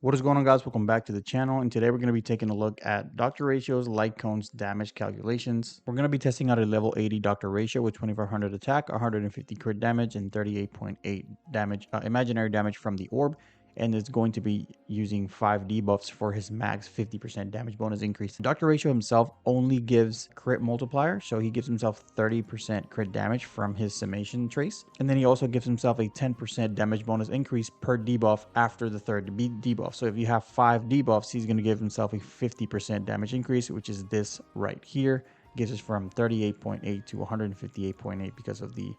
What is going on, guys? Welcome back to the channel, and today we're going to be taking a look at Dr. Ratio's light cones damage calculations. We're going to be testing out a level 80 Dr. Ratio with 2400 attack, 150 crit damage, and 38.8 damage, imaginary damage from the orb, and it's going to be using 5 debuffs for his max 50% damage bonus increase. Dr. Ratio himself only gives crit multiplier, so he gives himself 30% crit damage from his summation trace, and then he also gives himself a 10% damage bonus increase per debuff after the third debuff. So if you have 5 debuffs, he's going to give himself a 50% damage increase, which is this right here. Gives us from 38.8 to 158.8 because of the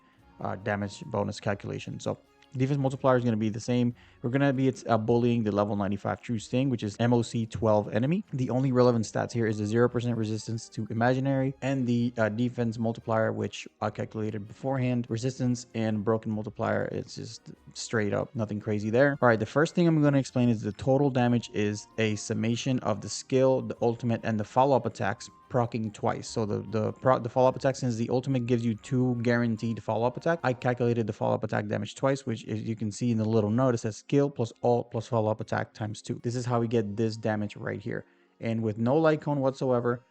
damage bonus calculation. So defense multiplier is going to be the same. We're going to be bullying the level 95 True Sting, which is MOC 12 enemy. The only relevant stats here is the 0% resistance to imaginary and the defense multiplier, which I calculated beforehand. Resistance and broken multiplier, it's just straight up, nothing crazy there. All right, the first thing I'm going to explain is the total damage is a summation of the skill, the ultimate, and the follow-up attacks proccing twice. So the follow-up attack, since the ultimate gives you 2 guaranteed follow-up attack, I calculated the follow-up attack damage twice, which as you can see in the little note, it says skill plus ult plus follow-up attack times 2. This is how we get this damage right here. And with no light cone whatsoever,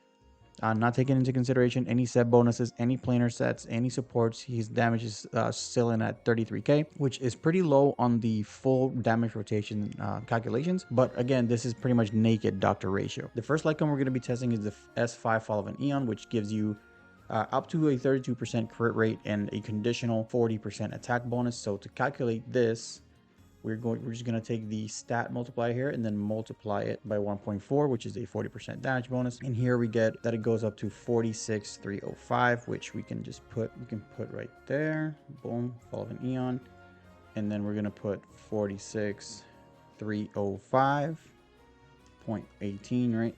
not taking into consideration any set bonuses, any planar sets, any supports, his damage is still in at 33k, which is pretty low on the full damage rotation calculations. But again, this is pretty much naked Dr. Ratio. The first light cone we're going to be testing is the S5 Fall of an Eon, which gives you up to a 32% crit rate and a conditional 40% attack bonus. So to calculate this, we're just going to take the stat multiplier here and then multiply it by 1.4, which is a 40% damage bonus. And here we get that it goes up to 46,305, which we can put right there. Boom, Fall of an Eon. And then we're going to put 46,305.18, right?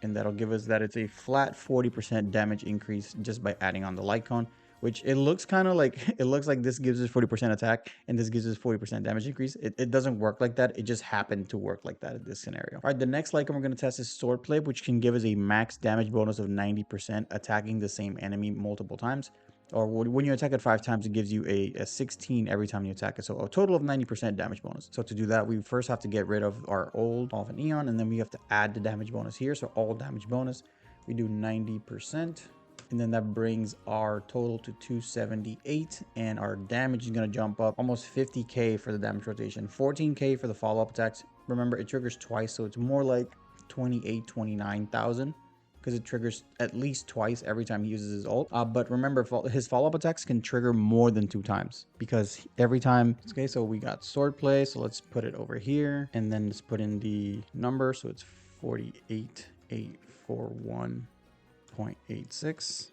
And that'll give us that it's a flat 40% damage increase just by adding on the light cone, which it looks kind of like, it looks like this gives us 40% attack and this gives us 40% damage increase. It doesn't work like that. It just happened to work like that in this scenario. All right, the next light cone we're going to test is Swordplay, which can give us a max damage bonus of 90% attacking the same enemy multiple times. Or when you attack it 5 times, it gives you a 16 every time you attack it. So a total of 90% damage bonus. So to do that, we first have to get rid of our old Fall of an Eon, and then we have to add the damage bonus here. So all damage bonus, we do 90%. And then that brings our total to 278, and our damage is going to jump up almost 50k for the damage rotation, 14k for the follow-up attacks. Remember, it triggers twice, so it's more like 29,000 because it triggers at least twice every time he uses his ult. But remember, his follow-up attacks can trigger more than 2 times because every time. Okay, so we got Swordplay, so let's put it over here and then let's put in the number. So it's 48,841.86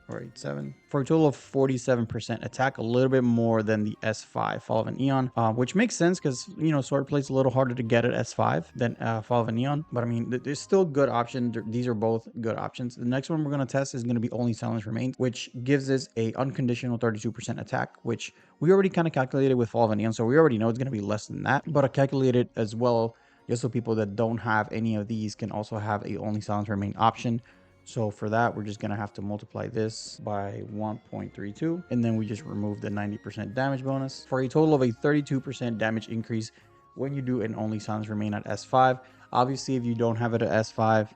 or 87 for a total of 47% attack, a little bit more than the S5 Fall of an Eon, which makes sense because, you know, Swordplay is a little harder to get at S5 than Fall of an Eon, but I mean, there's still good option. These are both good options. The next one we're going to test is going to be Only Silence Remains, which gives us a unconditional 32% attack, which we already kind of calculated with Fall of an Eon, so we already know it's going to be less than that, but I calculated as well just so people that don't have any of these can also have a Only Silence Remain option. So for that, we're just going to have to multiply this by 1.32, and then we just remove the 90% damage bonus for a total of a 32% damage increase when you do an Only Silence Remain at S5. Obviously, if you don't have it at S5,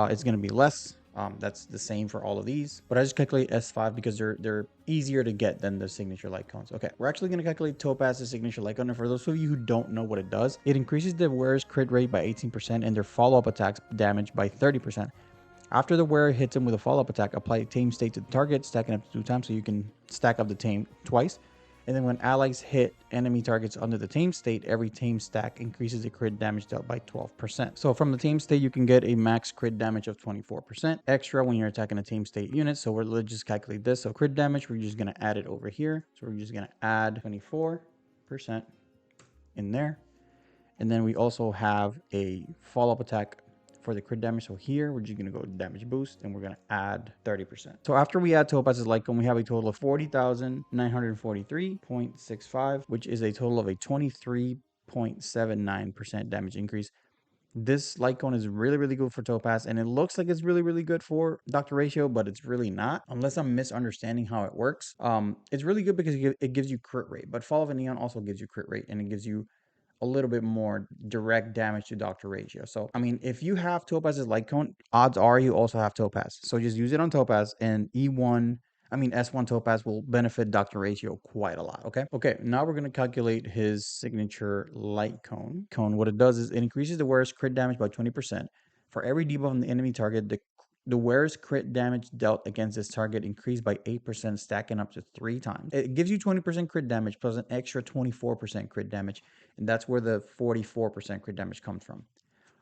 it's going to be less. That's the same for all of these, but I just calculate S5 because they're easier to get than the signature light cones. Okay, we're actually going to calculate Topaz's signature light cone, and for those of you who don't know what it does, it increases the wearer's crit rate by 18% and their follow-up attacks damage by 30%. After the wearer hits him with a follow-up attack, apply Tame State to the target, stacking up to 2 times so you can stack up the Tame twice. And then when allies hit enemy targets under the Tame State, every Tame stack increases the crit damage dealt by 12%. So from the Tame State, you can get a max crit damage of 24% extra when you're attacking a Tame State unit. So let's just calculate this. So crit damage, we're just going to add it over here. So we're just going to add 24% in there. And then we also have a follow-up attack for the crit damage. So here we're just going to go damage boost and we're going to add 30%. So after we add Topaz's light cone, we have a total of 40,943.65, which is a total of a 23.79% damage increase. This light cone is really good for Topaz, and it looks like it's really good for Dr. Ratio, but it's really not, unless I'm misunderstanding how it works. It's really good because it gives you crit rate, but Fall of a Neon also gives you crit rate, and it gives you a little bit more direct damage to Dr. Ratio. So, I mean, if you have Topaz's light cone, odds are you also have Topaz. So just use it on Topaz, and S1 Topaz will benefit Dr. Ratio quite a lot, okay? Okay, now we're going to calculate his signature light cone. What it does is it increases the wearer's crit damage by 20%. For every debuff on the enemy target, the wearer's crit damage dealt against this target increased by 8%, stacking up to 3 times. It gives you 20% crit damage plus an extra 24% crit damage, and that's where the 44% crit damage comes from.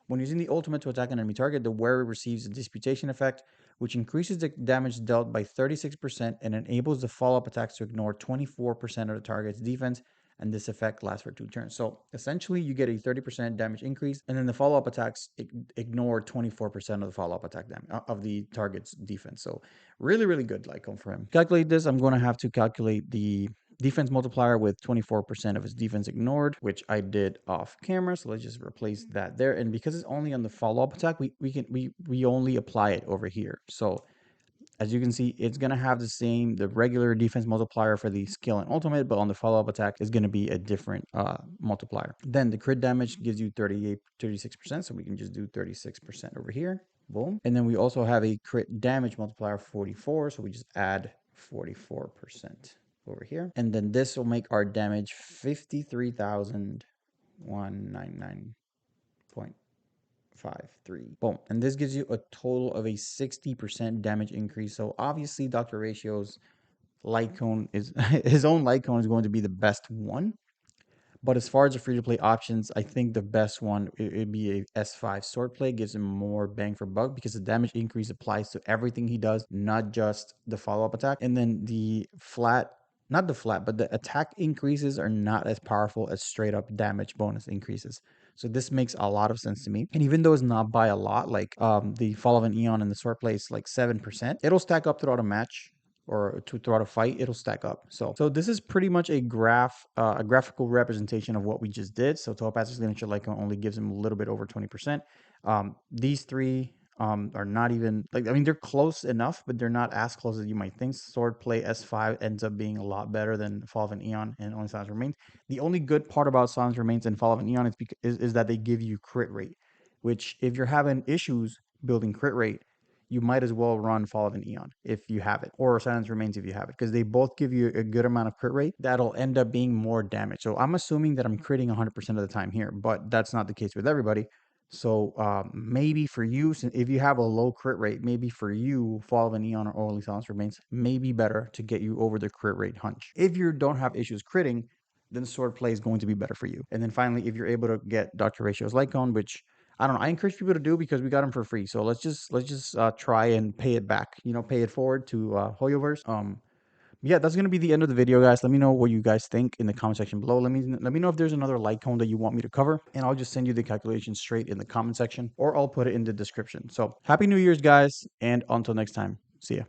When using the ultimate to attack an enemy target, the wearer receives a disputation effect, which increases the damage dealt by 36% and enables the follow-up attacks to ignore 24% of the target's defense, and this effect lasts for 2 turns. So essentially, you get a 30% damage increase, and then the follow-up attacks ignore 24% of the follow-up attack damage of the target's defense. So really, really good light cone for him. Calculate this, I'm going to have to calculate the defense multiplier with 24% of his defense ignored, which I did off camera. So let's just replace that there. And because it's only on the follow-up attack, we only apply it over here. So as you can see, it's going to have the regular defense multiplier for the skill and ultimate, but on the follow-up attack is going to be a different multiplier. Then the crit damage gives you 36%, so we can just do 36% over here. Boom. And then we also have a crit damage multiplier of 44, so we just add 44% over here. And then this will make our damage 53,199.53. Boom. And this gives you a total of a 60% damage increase. So obviously Dr. Ratio's light cone is his own light cone is going to be the best one. But as far as the free-to-play options, I think the best one it'd be a S5 swordplay. Gives him more bang for buck because the damage increase applies to everything he does, not just the follow-up attack. And then but the attack increases are not as powerful as straight up damage bonus increases. So this makes a lot of sense to me. And even though it's not by a lot, like the Fall of an Eon and the swordplay is like 7%, it'll stack up throughout a match or throughout a fight. It'll stack up. So this is pretty much a graphical representation of what we just did. So Topaz's signature light cone only gives him a little bit over 20%. These three are not even they're close enough, but they're not as close as you might think. Swordplay S5 ends up being a lot better than Fall of an Eon and Only Silence Remains. The only good part about Silence Remains and Fall of an Eon is that they give you crit rate, which if you're having issues building crit rate, you might as well run Fall of an Eon if you have it, or Silence Remains if you have it, because they both give you a good amount of crit rate that'll end up being more damage. So I'm assuming that I'm critting 100% of the time here, but that's not the case with everybody. So maybe for you, if you have a low crit rate, maybe for you, Fall of an Eon or Only Silence Remains may be better to get you over the crit rate hunch. If you don't have issues critting, then Swordplay is going to be better for you. And then finally, if you're able to get Dr. Ratio's light cone, which I don't know, I encourage people to do because we got them for free. So let's just try and pay it back. Pay it forward to Hoyoverse. Yeah, that's gonna be the end of the video, guys. Let me know what you guys think in the comment section below. Let me know if there's another light cone that you want me to cover, and I'll just send you the calculation straight in the comment section, or I'll put it in the description. So happy New Year's, guys, and until next time, see ya.